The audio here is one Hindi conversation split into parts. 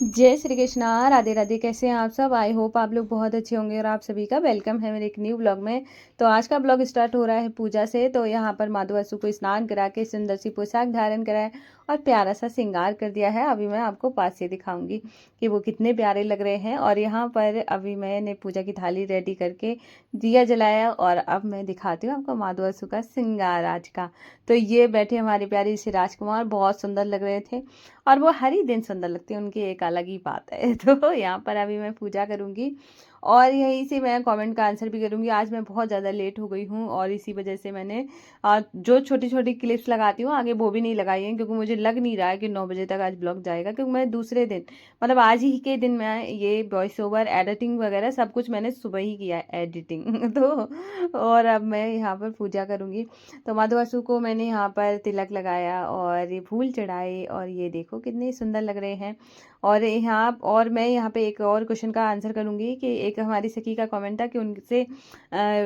जय श्री कृष्णा, राधे राधे। कैसे हैं आप सब? आई होप आप लोग बहुत अच्छे होंगे और आप सभी का वेलकम है मेरे एक न्यू ब्लॉग में। तो आज का ब्लॉग स्टार्ट हो रहा है पूजा से। तो यहाँ पर माधु असु को स्नान करा के सुंदर सी पोशाक धारण कराया और प्यारा सा श्रृंगार कर दिया है। अभी मैं आपको पास से दिखाऊंगी कि वो कितने प्यारे लग रहे हैं। और यहाँ पर अभी मैंने पूजा की थाली रेडी करके दिया जलाया और अब मैं दिखाती हूँ आपको माधु असु का श्रृंगार आज का। तो ये बैठे हमारे प्यारे से राजकुमार बहुत सुंदर लग रहे थे और वो हर ही दिन सुंदर लगती है, उनकी एक अलग ही बात है। तो यहाँ पर अभी मैं पूजा करूँगी और यहीं से मैं कमेंट का आंसर भी करूँगी। आज मैं बहुत ज़्यादा लेट हो गई हूँ और इसी वजह से मैंने जो छोटी छोटी क्लिप्स लगाती हूँ आगे वो भी नहीं लगाई हैं, क्योंकि मुझे लग नहीं रहा है कि 9 बजे तक आज ब्लॉग जाएगा। क्योंकि मैं दूसरे दिन मतलब आज ही के दिन मैं ये वॉइस ओवर एडिटिंग वगैरह सब कुछ मैंने सुबह ही किया है एडिटिंग। तो और अब मैं यहाँ पर पूजा करूँगी। तो माधु असु को मैंने यहाँ पर तिलक लगाया और ये फूल चढ़ाए और ये देखो कितने सुंदर लग रहे हैं। और मैं यहाँ पे एक और क्वेश्चन का आंसर करूँगी कि एक हमारी सखी का कमेंट था कि उनसे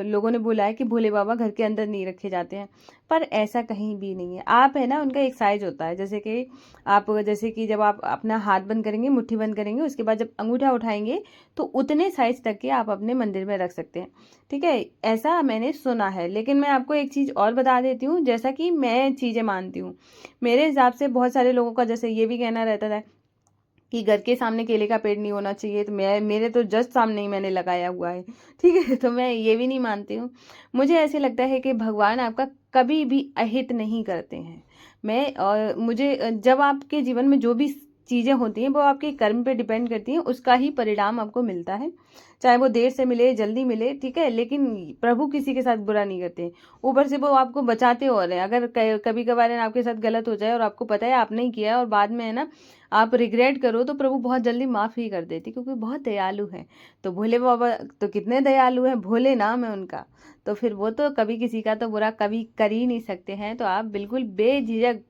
लोगों ने बोला है कि भोले बाबा घर के अंदर नहीं रखे जाते हैं। पर ऐसा कहीं भी नहीं है। आप है ना, उनका एक साइज होता है। जैसे कि जब आप अपना हाथ बंद करेंगे, मुट्ठी बंद करेंगे, उसके बाद जब अंगूठा उठाएंगे तो उतने साइज तक के आप अपने मंदिर में रख सकते हैं। ठीक है, ऐसा मैंने सुना है। लेकिन मैं आपको एक चीज़ और बता देती हूँ, जैसा कि मैं चीज़ें मानती हूँ। मेरे हिसाब से बहुत सारे लोगों का जैसे ये भी कहना रहता था कि घर के सामने केले का पेड़ नहीं होना चाहिए। तो मेरे तो जस्ट सामने ही मैंने लगाया हुआ है। ठीक है, तो मैं ये भी नहीं मानती हूँ। मुझे ऐसे लगता है कि भगवान आपका कभी भी अहित नहीं करते हैं। मुझे जब आपके जीवन में जो भी चीज़ें होती हैं वो आपके कर्म पे डिपेंड करती हैं, उसका ही परिणाम आपको मिलता है। चाहे वो देर से मिले जल्दी मिले, ठीक है, लेकिन प्रभु किसी के साथ बुरा नहीं करते। ऊपर से वो आपको बचाते हो रहे हैं। अगर कभी कभार आपके साथ गलत हो जाए और आपको पता है आपने ही किया है और बाद में है ना आप रिग्रेट करो, तो प्रभु बहुत जल्दी माफ़ ही कर देती, क्योंकि बहुत दयालु हैं। तो भोले बाबा तो कितने दयालु हैं, भोले नाम है उनका। तो फिर वो तो कभी किसी का तो बुरा कभी कर ही नहीं सकते हैं। तो आप बिल्कुल बेझिझक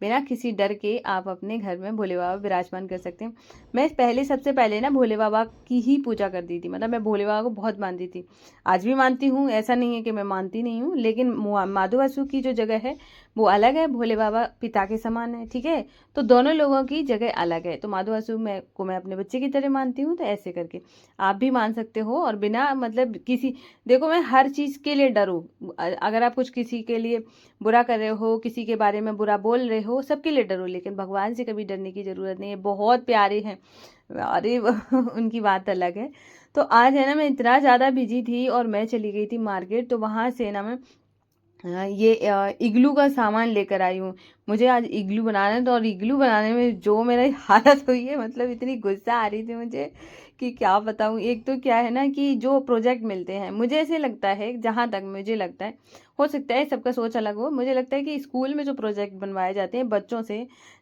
बिना किसी डर के आप अपने घर में भोले बाबा विराजमान कर सकते हैं। मैं सबसे पहले ना भोले बाबा की ही पूजा करती थी। मतलब मैं भोले बाबा को बहुत मानती थी, आज भी मानती हूँ। ऐसा नहीं है कि मैं मानती नहीं हूँ, लेकिन माधु असु की जो जगह है वो अलग है, भोले बाबा पिता के समान है। ठीक है, तो दोनों लोगों की जगह अलग है। तो माधु असु मैं अपने बच्चे की तरह मानती हूँ। तो ऐसे करके आप भी मान सकते हो और बिना मतलब किसी, देखो मैं हर चीज़ के लिए डरूँ। अगर आप कुछ किसी के लिए बुरा कर रहे हो, किसी के बारे में बुरा बोल रहे हो, सबके लिए डरो, लेकिन भगवान से कभी डरने की ज़रूरत नहीं है। बहुत प्यारे हैं, अरे उनकी बात अलग है। तो आज है ना मैं इतना ज़्यादा बिजी थी और मैं चली गई थी मार्केट। तो वहाँ से ना मैं इग्लू का सामान लेकर आई हूँ। मुझे आज इग्लू बनाना है। तो और इग्लू बनाने में जो मेरी हालत हुई है, मतलब इतनी गुस्सा आ रही थी मुझे कि क्या बताऊँ। एक तो क्या है ना कि जो प्रोजेक्ट मिलते हैं, मुझे ऐसे लगता है, जहाँ तक मुझे लगता है, हो सकता है सबका सोच अलग हो, मुझे लगता है कि स्कूल में जो प्रोजेक्ट बनवाए जाते हैं बच्चों से,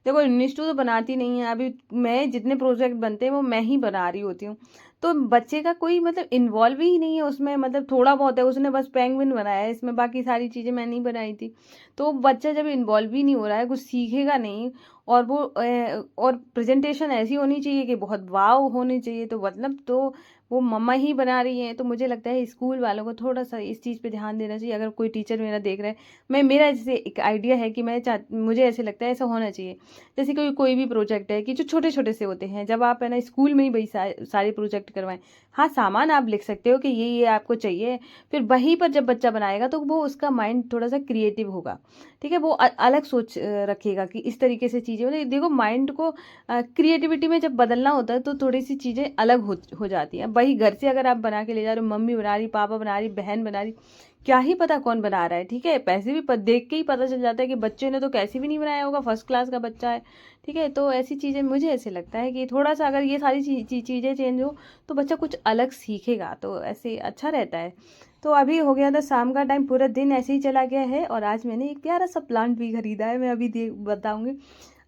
देखो निष्ठू तो बनाती नहीं है। अभी मैं जितने प्रोजेक्ट बनते हैं वो मैं ही बना रही होती हूँ। तो बच्चे का कोई मतलब इन्वॉल्व ही नहीं है उसमें। मतलब थोड़ा बहुत है, उसने बस पेंगुइन बनाया है, इसमें बाकी सारी चीज़ें मैं नहीं बनाई थी। तो बच्चा जब इन्वॉल्व ही नहीं हो रहा है, कुछ सीखेगा नहीं। और प्रेजेंटेशन ऐसी होनी चाहिए कि बहुत वाव होनी चाहिए। तो मतलब तो वो मम्मा ही बना रही हैं। तो मुझे लगता है स्कूल वालों को थोड़ा सा इस चीज़ पे ध्यान देना चाहिए। अगर कोई टीचर मेरा देख रहा है, मेरा जैसे एक आइडिया है कि मुझे ऐसे लगता है ऐसा होना चाहिए। जैसे कोई कोई भी प्रोजेक्ट है कि जो छोटे छोटे से होते हैं, जब आप है ना स्कूल में ही वही सारे प्रोजेक्ट करवाएं। हाँ, सामान आप लिख सकते हो कि ये आपको चाहिए, फिर वहीं पर जब बच्चा बनाएगा तो वो उसका माइंड थोड़ा सा क्रिएटिव होगा। ठीक है, वो अलग सोच रखेगा कि इस तरीके से चीज़ें मतलब देखो माइंड को क्रिएटिविटी में जब बदलना होता है तो थोड़ी सी चीज़ें अलग हो जाती हैं। वही घर से अगर आप बना के ले जा रहे हो, मम्मी बना रही, पापा बना रही, बहन बना रही, क्या ही पता कौन बना रहा है। ठीक है, पैसे भी देख के ही पता चल जाता है कि बच्चे ने तो कैसे भी नहीं बनाया होगा, फर्स्ट क्लास का बच्चा है। ठीक है, तो ऐसी चीज़ें मुझे ऐसे लगता है कि थोड़ा सा अगर ये सारी चीज़ें चेंज हो तो बच्चा कुछ अलग सीखेगा, तो ऐसे अच्छा रहता है। तो अभी हो गया था शाम का टाइम, पूरा दिन ऐसे ही चला गया है और आज मैंने एक प्यारा सा प्लांट भी खरीदा है। मैं अभी बताऊंगी।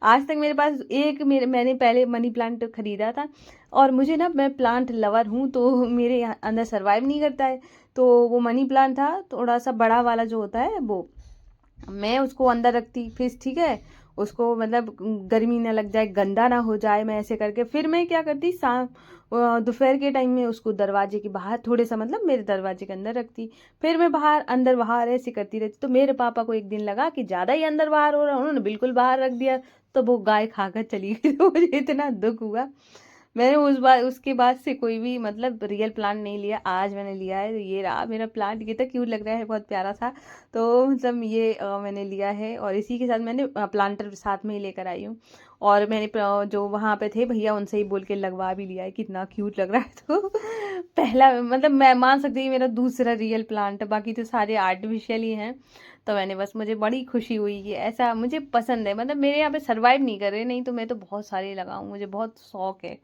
आज तक मेरे पास मैंने पहले मनी प्लांट खरीदा था और मुझे ना, मैं प्लांट लवर हूँ तो मेरे यहाँ अंदर सर्वाइव नहीं करता है। तो वो मनी प्लांट था थोड़ा सा बड़ा वाला जो होता है वो, मैं उसको अंदर रखती फिर, ठीक है, उसको मतलब गर्मी ना लग जाए, गंदा ना हो जाए, मैं ऐसे करके फिर मैं क्या करती, शाम दोपहर के टाइम में उसको दरवाजे के बाहर थोड़े सा मतलब मेरे दरवाजे के अंदर रखती। फिर मैं बाहर अंदर बाहर ऐसे करती रहती। तो मेरे पापा को एक दिन लगा कि ज़्यादा ही अंदर बाहर हो रहा है, उन्होंने बिल्कुल बाहर रख दिया। तो वो गाय खाकर चली गई। तो मुझे इतना दुख हुआ। मैंने उसके बाद से कोई भी मतलब रियल प्लांट नहीं लिया। आज मैंने लिया है, तो ये रहा मेरा प्लांट। ये तो क्यूट लग रहा है, बहुत प्यारा सा। तो मतलब ये मैंने लिया है, और इसी के साथ मैंने प्लांटर साथ में ही लेकर आई हूँ। और मैंने जो वहाँ पे थे भैया, उनसे ही बोल के लगवा भी लिया है, कितना क्यूट लग रहा है। तो पहला मतलब मैं मान सकती हूँ मेरा दूसरा रियल प्लांट है, बाकी तो सारे आर्टिफिशियल ही हैं। तो मैंने बस, मुझे बड़ी खुशी हुई कि ऐसा मुझे पसंद है, मतलब मेरे यहाँ पे सरवाइव नहीं कर रहे, नहीं तो मैं तो बहुत सारे लगाऊं, मुझे बहुत शौक है।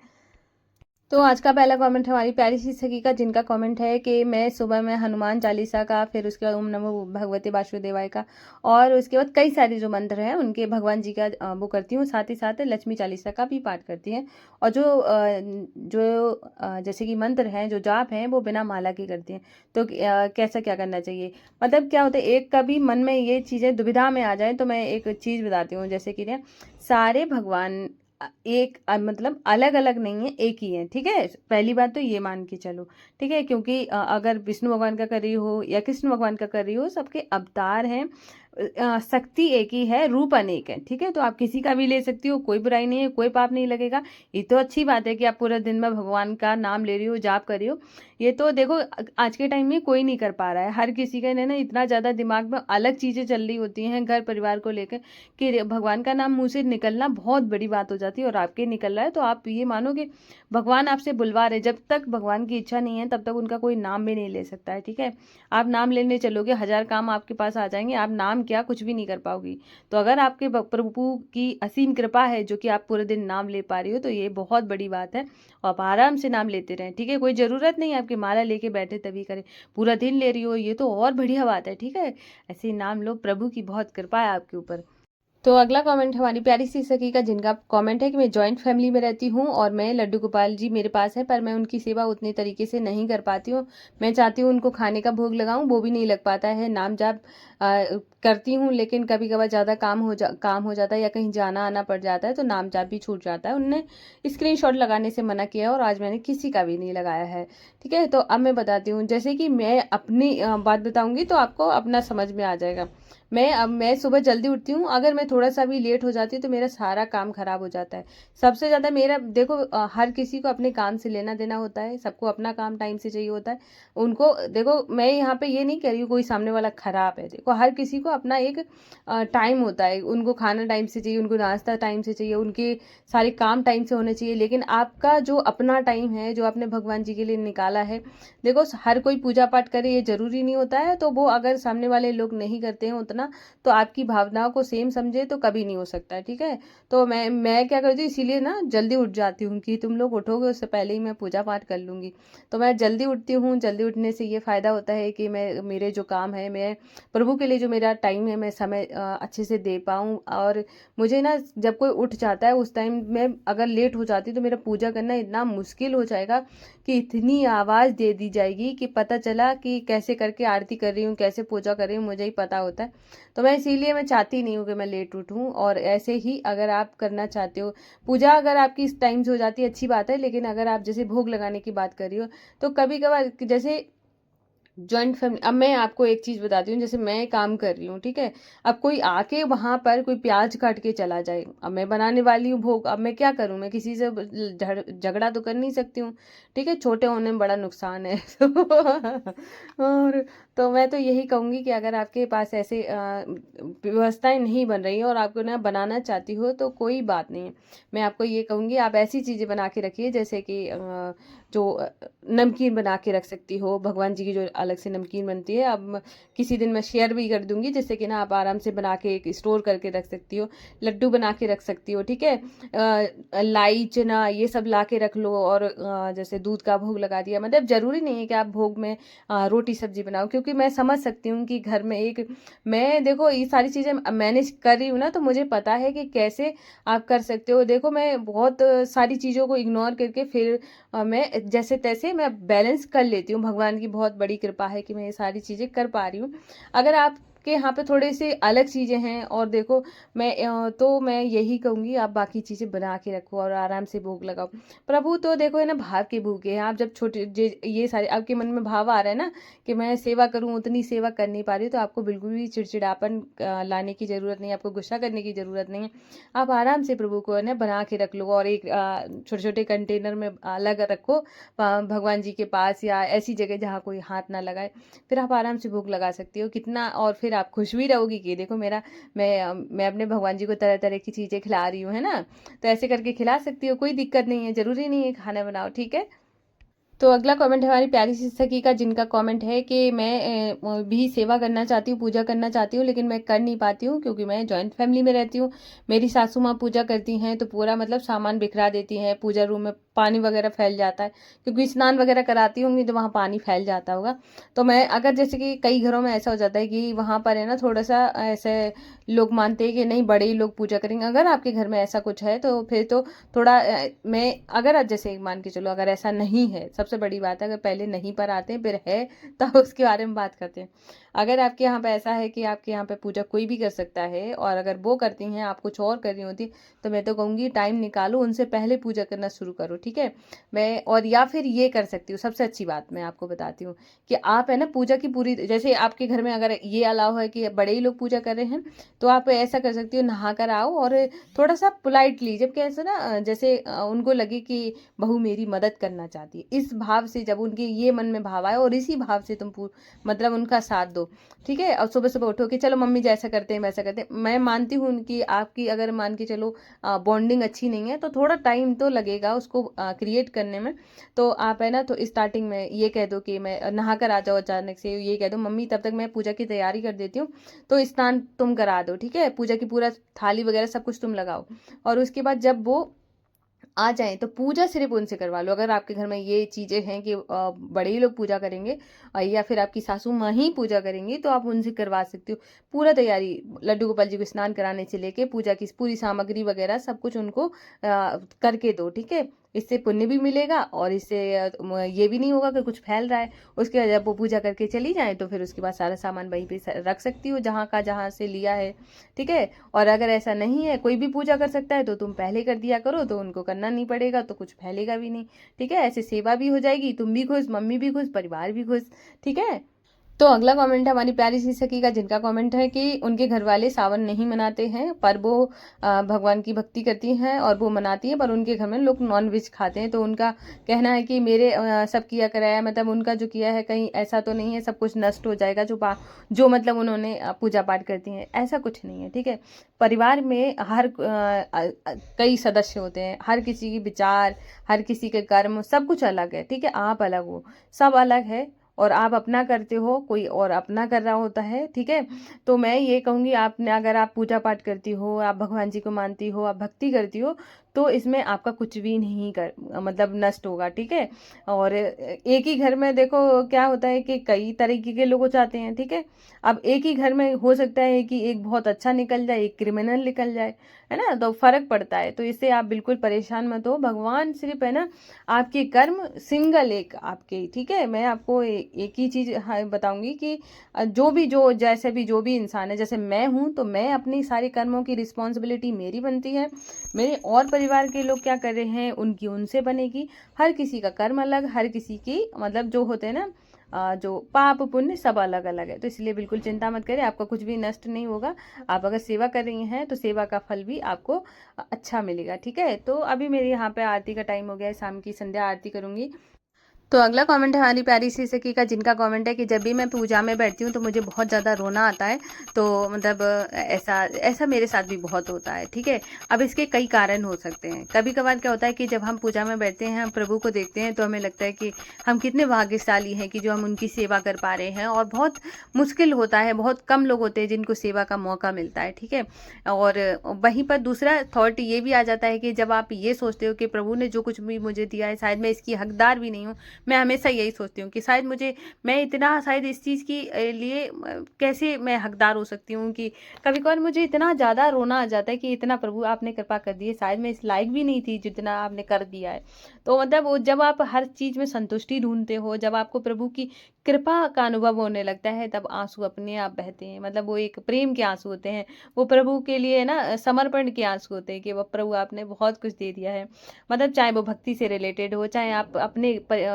तो आज का पहला कमेंट हमारी प्यारी सी सखी का, जिनका कमेंट है कि मैं सुबह में हनुमान चालीसा का, फिर उसके बाद ओम नमो भगवते वासुदेवाय का, और उसके बाद कई सारे जो मंत्र हैं उनके भगवान जी का वो करती हूँ। साथ ही साथ लक्ष्मी चालीसा का भी पाठ करती हैं। और जैसे कि मंत्र हैं, जो जाप हैं, वो बिना माला के करती हैं। तो कैसा क्या करना चाहिए, मतलब क्या होता है, एक कभी मन में ये चीज़ें दुविधा में आ जाए तो मैं एक चीज़ बताती हूँ। जैसे कि ना, सारे भगवान एक मतलब अलग अलग नहीं है, एक ही है, ठीक है। पहली बात तो ये मान के चलो, ठीक है, क्योंकि अगर विष्णु भगवान का कर रही हो या कृष्ण भगवान का कर रही हो, सबके अवतार हैं। शक्ति एक ही है, रूप अनेक है, ठीक है। तो आप किसी का भी ले सकती हो, कोई बुराई नहीं है, कोई पाप नहीं लगेगा। ये तो अच्छी बात है कि आप पूरे दिन में भगवान का नाम ले रही हो, जाप कर रही हो। ये तो देखो, आज के टाइम में कोई नहीं कर पा रहा है। हर किसी का ना इतना ज़्यादा दिमाग में अलग चीज़ें चल रही होती हैं घर परिवार को लेकर, कि भगवान का नाम मुंह से निकलना बहुत बड़ी बात हो जाती है। और आपके निकल रहा है तो आप ये मानो कि भगवान आपसे बुलवा रहे। जब तक भगवान की इच्छा नहीं है तब तक उनका कोई नाम भी नहीं ले सकता है, ठीक है। आप नाम लेने चलोगे, 1000 काम आपके पास आ जाएंगे, आप नाम क्या कुछ भी नहीं कर पाओगी। तो अगर आपके प्रभु की असीम कृपा है, जो कि आप पूरे दिन नाम ले पा रही हो, तो ये बहुत बड़ी बात है। और आप आराम से नाम लेते रहें, ठीक है। कोई ज़रूरत नहीं है आपकी माला लेके बैठे तभी करें, पूरा दिन ले रही हो, ये तो और बढ़िया बात है, ठीक है। ऐसे ही नाम लो, प्रभु की बहुत कृपा है आपके ऊपर। तो अगला कमेंट हमारी प्यारी सी सखी का, जिनका कमेंट है कि मैं जॉइंट फैमिली में रहती हूँ और मैं लड्डू गोपाल जी मेरे पास है, पर मैं उनकी सेवा उतने तरीके से नहीं कर पाती हूँ। मैं चाहती हूँ उनको खाने का भोग लगाऊं, वो भी नहीं लग पाता है। नाम जाप करती हूँ, लेकिन कभी कभार ज़्यादा काम हो जाता है या कहीं जाना आना पड़ जाता है, तो नाम जाप भी छूट जाता है। उनने स्क्रीनशॉट लगाने से मना किया है, और आज मैंने किसी का भी नहीं लगाया है, ठीक है। तो अब मैं बताती हूँ, जैसे कि मैं अपनी बात बताऊँगी तो आपको अपना समझ में आ जाएगा। मैं सुबह जल्दी उठती हूँ, अगर मैं थोड़ा सा भी लेट हो जाती हूँ तो मेरा सारा काम खराब हो जाता है। सबसे ज़्यादा मेरा देखो, हर किसी को अपने काम से लेना देना होता है, सबको अपना काम टाइम से चाहिए होता है। उनको देखो, मैं यहाँ पे ये नहीं कह रही हूँ कोई सामने वाला खराब है। देखो, हर किसी को अपना एक टाइम होता है, उनको खाना टाइम से चाहिए, उनको नाश्ता टाइम से चाहिए, उनके सारे काम टाइम से होने चाहिए। लेकिन आपका जो अपना टाइम है, जो आपने भगवान जी के लिए निकाला है, देखो हर कोई पूजा पाठ करे ये जरूरी नहीं होता है। तो वो अगर सामने वाले लोग नहीं करते हैं उतना, तो आपकी भावनाओं को सेम समझे तो कभी नहीं हो सकता है, ठीक है। तो मैं क्या करती हूँ, इसीलिए ना जल्दी उठ जाती हूँ कि तुम लोग उठोगे उससे पहले ही मैं पूजा पाठ कर लूँगी। तो मैं जल्दी उठती हूँ। जल्दी उठने से ये फ़ायदा होता है कि मैं मेरे जो काम है, मैं प्रभु के लिए जो मेरा टाइम है, मैं समय अच्छे से दे पाऊँ। और मुझे ना, जब कोई उठ जाता है उस टाइम में अगर लेट हो जाती तो मेरा पूजा करना इतना मुश्किल हो जाएगा कि इतनी आवाज़ दे दी जाएगी कि पता चला कि कैसे करके आरती कर रही हूँ, कैसे पूजा कर रही हूँ, मुझे ही पता होता है। तो मैं इसीलिए मैं चाहती नहीं हूँ कि मैं लेट उठूँ। और ऐसे ही अगर आप करना चाहते हो पूजा, अगर आपकी इस टाइम से हो जाती है अच्छी बात है, लेकिन अगर आप जैसे भोग लगाने की बात कर रही हो, तो कभी कभार जैसे जॉइंट फैमिली, अब मैं आपको एक चीज़ बताती हूँ। जैसे मैं काम कर रही हूँ, ठीक है, अब कोई आके वहाँ पर कोई प्याज काट के चला जाए, अब मैं बनाने वाली हूँ भोग, अब मैं क्या करूँ, मैं किसी से झगड़ा तो कर नहीं सकती हूँ, ठीक है। छोटे होने में बड़ा नुकसान है। और तो मैं तो यही कहूँगी कि अगर आपके पास ऐसे व्यवस्थाएं नहीं बन रही हैं और आपको ना बनाना चाहती हो, तो कोई बात नहीं है। मैं आपको ये कहूँगी, आप ऐसी चीज़ें बना के रखिए, जैसे कि जो नमकीन बना के रख सकती हो, भगवान जी की जो अलग से नमकीन बनती है। अब किसी दिन मैं शेयर भी कर दूंगी, जिससे कि ना आप आराम से बना के एक स्टोर करके रख सकती हो। लड्डू बना के रख सकती हो, ठीक है। लाई चना ये सब ला के रख लो। और जैसे दूध का भोग लगा दिया, मतलब ज़रूरी नहीं है कि आप भोग में रोटी सब्जी बनाओ, क्योंकि मैं समझ सकती हूँ कि घर में एक, मैं देखो ये सारी चीज़ें मैनेज कर रही हूँ ना, तो मुझे पता है कि कैसे आप कर सकते हो। देखो, मैं बहुत सारी चीज़ों को इग्नोर करके फिर मैं जैसे तैसे मैं बैलेंस कर लेती हूँ। भगवान की बहुत बड़ी कृपा है कि मैं ये सारी चीज़ें कर पा रही हूँ। अगर आप आपके यहाँ पे थोड़े से अलग चीज़ें हैं। और देखो मैं यही कहूँगी, आप बाकी चीज़ें बना के रखो और आराम से भोग लगाओ। प्रभु तो देखो है ना, भाव के भूखे हैं। आप जब छोटे ये सारे आपके मन में भाव आ रहा है ना कि मैं सेवा करूँ, उतनी सेवा कर नहीं पा रही, तो आपको बिल्कुल भी चिड़चिड़ापन लाने की ज़रूरत नहीं है, आपको गुस्सा करने की ज़रूरत नहीं है। आप आराम से प्रभु को है ना बना के रख लो और एक छोटे छोटे कंटेनर में अलग रखो भगवान जी के पास, या ऐसी जगह जहाँ कोई हाथ ना लगाए। फिर आप आराम से भोग लगा सकती हो कितना, और फिर आप खुश भी रहोगी कि देखो मैं अपने भगवान जी को तरह तरह की चीज़ें खिला रही हूँ, है ना। तो ऐसे करके खिला सकती हो, कोई दिक्कत नहीं है, ज़रूरी नहीं है खाना बनाओ, ठीक है। तो अगला कमेंट है हमारी प्यारी सी सखी का, जिनका कमेंट है कि मैं भी सेवा करना चाहती हूँ, पूजा करना चाहती हूँ, लेकिन मैं कर नहीं पाती हूँ क्योंकि मैं जॉइंट फैमिली में रहती हूँ। मेरी सासू माँ पूजा करती हैं तो पूरा मतलब सामान बिखरा देती हैं, पूजा रूम में पानी वगैरह फैल जाता है, क्योंकि स्नान वगैरह कराती होंगी तो वहाँ पानी फैल जाता होगा। तो मैं अगर जैसे कि कई घरों में ऐसा हो जाता है कि वहाँ पर है ना थोड़ा सा ऐसे लोग मानते हैं कि नहीं बड़े ही लोग पूजा करेंगे। अगर आपके घर में ऐसा कुछ है तो फिर तो थोड़ा मैं अगर आप जैसे मान के चलो, अगर ऐसा नहीं है, सबसे बड़ी बात है अगर पहले नहीं पर आते हैं फिर है तब उसके बारे में बात करते हैं। अगर आपके यहाँ पे ऐसा है कि आपके यहाँ पे पूजा कोई भी कर सकता है और अगर वो करती हैं, आप कुछ और कर रही होती, तो मैं तो कहूँगी टाइम निकालो, उनसे पहले पूजा करना शुरू करो, ठीक है। मैं और या फिर ये कर सकती हूँ, सबसे अच्छी बात मैं आपको बताती हूँ कि आप है ना पूजा की पूरी, जैसे आपके घर में अगर ये अलाउ है कि बड़े ही लोग पूजा कर रहे हैं, तो आप ऐसा कर सकती हो, नहा कर आओ और थोड़ा सा पोलाइटली, जब कैसे ना जैसे उनको लगे कि बहू मेरी मदद करना चाहती है, इस भाव से जब उनके ये मन में भाव आए और इसी भाव से तुम मतलब उनका साथ दो, ठीक है। और सुबह सुबह उठो कि चलो मम्मी जैसा करते हैं वैसा करते हैं। मैं मानती हूँ उनकी आपकी अगर मान के चलो बॉन्डिंग अच्छी नहीं है तो थोड़ा टाइम तो लगेगा उसको क्रिएट करने में। तो आप है ना तो स्टार्टिंग में ये कह दो कि मैं नहा कर आ जाओ, अचानक से ये कह दो मम्मी तब तक मैं पूजा की तैयारी कर देती हूँ, तो स्नान तुम करा दो, ठीक है। पूजा की पूरा थाली वगैरह सब कुछ तुम लगाओ, और उसके बाद जब वो आ जाएँ तो पूजा सिर्फ़ उनसे करवा लो। अगर आपके घर में ये चीज़ें हैं कि बड़े ही लोग पूजा करेंगे या फिर आपकी सासू माँ ही पूजा करेंगी, तो आप उनसे करवा सकती हो। पूरा तैयारी लड्डू गोपाल जी को स्नान कराने से लेके पूजा की पूरी सामग्री वग़ैरह सब कुछ उनको करके दो, ठीक है। इससे पुण्य भी मिलेगा और इससे ये भी नहीं होगा कि कुछ फैल रहा है। उसके बाद जब वो पूजा करके चली जाएँ तो फिर उसके बाद सारा सामान वहीं पे रख सकती हो जहाँ का जहाँ से लिया है, ठीक है। और अगर ऐसा नहीं है, कोई भी पूजा कर सकता है, तो तुम पहले कर दिया करो तो उनको करना नहीं पड़ेगा, तो कुछ फैलेगा भी नहीं, ठीक है। ऐसे सेवा भी हो जाएगी, तुम भी खुश, मम्मी भी खुश, परिवार भी खुश, ठीक है। तो अगला कमेंट है हमारी प्यारी सी सखी का, जिनका कमेंट है कि उनके घर वाले सावन नहीं मनाते हैं, पर वो भगवान की भक्ति करती हैं और वो मनाती हैं, पर उनके घर में लोग नॉन वेज खाते हैं। तो उनका कहना है कि मेरे सब किया कराया, मतलब उनका जो किया है कहीं ऐसा तो नहीं है सब कुछ नष्ट हो जाएगा, जो मतलब उन्होंने पूजा पाठ करती हैं, ऐसा कुछ नहीं है, ठीक है। परिवार में कई सदस्य होते हैं, हर किसी की विचार, हर किसी के कर्म सब कुछ अलग है, ठीक है। आप अलग हो, सब अलग है, और आप अपना करते हो, कोई और अपना कर रहा होता है, ठीक है। तो मैं ये कहूँगी आपने अगर आप पूजा पाठ करती हो, आप भगवान जी को मानती हो, आप भक्ति करती हो, तो इसमें आपका कुछ भी नहीं कर मतलब नष्ट होगा, ठीक है। और एक ही घर में देखो क्या होता है कि कई तरीके के लोग हो जाते हैं, ठीक है। अब एक ही घर में हो सकता है कि एक बहुत अच्छा निकल जाए, एक क्रिमिनल निकल जाए, है ना, तो फर्क पड़ता है। तो इससे आप बिल्कुल परेशान मत हो, भगवान सिर्फ है ना आपके कर्म सिंगल एक आपके, ठीक है। मैं आपको एक ही चीज़ हाँ बताऊंगी कि जो भी इंसान है, जैसे मैं हूँ तो मैं अपनी सारे कर्मों की रिस्पॉन्सिबिलिटी मेरी बनती है, मेरे और परिवार के लोग क्या कर रहे हैं उनकी उनसे बनेगी। हर किसी का कर्म अलग, हर किसी की मतलब जो होते हैं ना जो पाप पुण्य सब अलग अलग है। तो इसलिए बिल्कुल चिंता मत करें, आपका कुछ भी नष्ट नहीं होगा। आप अगर सेवा कर रही हैं तो सेवा का फल भी आपको अच्छा मिलेगा, ठीक है। तो अभी मेरे यहाँ पे आरती का टाइम हो गया है, शाम की संध्या आरती करूँगी। तो अगला कमेंट है हमारी प्यारी सी सखी का, जिनका कमेंट है कि जब भी मैं पूजा में बैठती हूँ तो मुझे बहुत ज़्यादा रोना आता है। तो मतलब ऐसा ऐसा मेरे साथ भी बहुत होता है, ठीक है। अब इसके कई कारण हो सकते हैं। कभी कभार क्या होता है कि जब हम पूजा में बैठते हैं, हम प्रभु को देखते हैं, तो हमें लगता है कि हम कितने भाग्यशाली हैं कि जो हम उनकी सेवा कर पा रहे हैं, और बहुत मुश्किल होता है, बहुत कम लोग होते हैं जिनको सेवा का मौका मिलता है, ठीक है। और वहीं पर दूसरा थॉट ये भी आ जाता है कि जब आप ये सोचते हो कि प्रभु ने जो कुछ भी मुझे दिया है शायद मैं इसकी हकदार भी नहीं हूँ। मैं हमेशा यही सोचती हूँ कि शायद मैं इतना शायद इस चीज़ की लिए कैसे मैं हकदार हो सकती हूँ, कि कभी कभार मुझे इतना ज़्यादा रोना आ जाता है कि इतना प्रभु आपने कृपा कर दी है, शायद मैं इस लायक भी नहीं थी जितना आपने कर दिया है। तो मतलब वो जब आप हर चीज़ में संतुष्टि ढूंढते हो, जब आपको प्रभु की कृपा का अनुभव होने लगता है, तब आँसू अपने आप बहते हैं। मतलब वो एक प्रेम के आँसू होते हैं। वो प्रभु के लिए ना समर्पण के आँसू होते हैं कि वो प्रभु आपने बहुत कुछ दे दिया है। मतलब चाहे वो भक्ति से रिलेटेड हो, चाहे आप अपने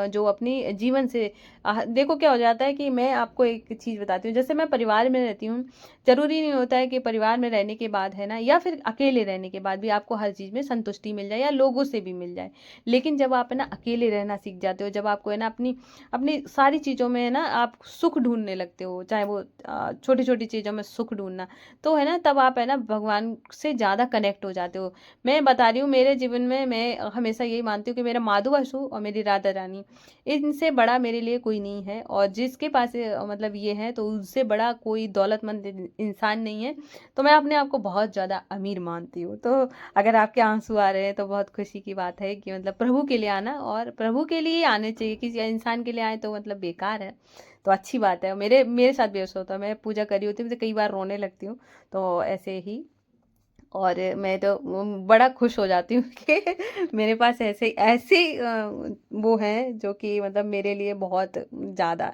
जो अपनी जीवन से देखो क्या हो जाता है कि मैं आपको एक चीज़ बताती हूँ, जैसे मैं परिवार में रहती हूँ, ज़रूरी नहीं होता है कि परिवार में रहने के बाद है ना, या फिर अकेले रहने के बाद भी आपको हर चीज़ में संतुष्टि मिल जाए या लोगों से भी मिल जाए। लेकिन जब आप है ना अकेले रहना सीख जाते हो, जब आपको है ना अपनी अपनी सारी चीज़ों में है ना आप सुख ढूँढने लगते हो, चाहे वो छोटी-छोटी चीज़ों में सुख ढूँढना, तो है ना तब आप है ना भगवान से ज़्यादा कनेक्ट हो जाते हो। मैं बता रही हूँ मेरे जीवन में मैं हमेशा यही मानती हूँ कि मेरा माधव असु और मेरी राधा रानी, इनसे बड़ा मेरे लिए कोई नहीं है, और जिसके पास मतलब ये है तो उससे बड़ा कोई दौलतमंद इंसान नहीं है। तो मैं अपने आप को बहुत ज़्यादा अमीर मानती हूँ। तो अगर आपके आँसू आ रहे हैं तो बहुत खुशी की बात है कि मतलब प्रभु के लिए आना, और प्रभु के लिए ही आने चाहिए, किसी इंसान के लिए आए तो मतलब बेकार है। तो अच्छी बात है। मेरे मेरे साथ भी ऐसा होता है, मैं पूजा कर रही होती हूँ तो कई बार रोने लगती हूँ, तो ऐसे ही। और मैं तो बड़ा खुश हो जाती हूँ कि मेरे पास ऐसे ऐसे वो हैं जो कि मतलब मेरे लिए बहुत ज़्यादा,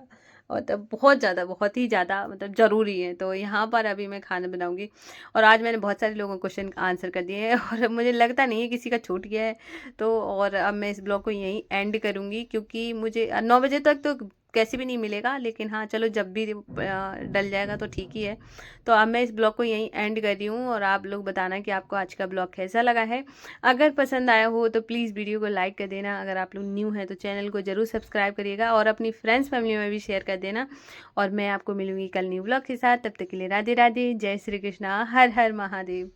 मतलब बहुत ज़्यादा, बहुत ही ज़्यादा मतलब ज़रूरी है। तो यहाँ पर अभी मैं खाना बनाऊँगी, और आज मैंने बहुत सारे लोगों को क्वेश्चन आंसर कर दिए हैं और मुझे लगता नहीं है किसी का छूट गया है। तो और अब मैं इस ब्लॉग को यहीं एंड करूँगी, क्योंकि मुझे 9 बजे तक तो कैसे भी नहीं मिलेगा, लेकिन हाँ चलो जब भी डल जाएगा तो ठीक ही है। तो अब मैं इस ब्लॉग को यहीं एंड कर रही हूँ, और आप लोग बताना कि आपको आज का ब्लॉग कैसा लगा है। अगर पसंद आया हो तो प्लीज़ वीडियो को लाइक कर देना। अगर आप लोग न्यू हैं तो चैनल को ज़रूर सब्सक्राइब करिएगा, और अपनी फ्रेंड्स फैमिली में भी शेयर कर देना। और मैं आपको मिलूंगी कल न्यू ब्लॉग के साथ। तब तक के लिए राधे राधे, जय श्री कृष्णा, हर हर महादेव।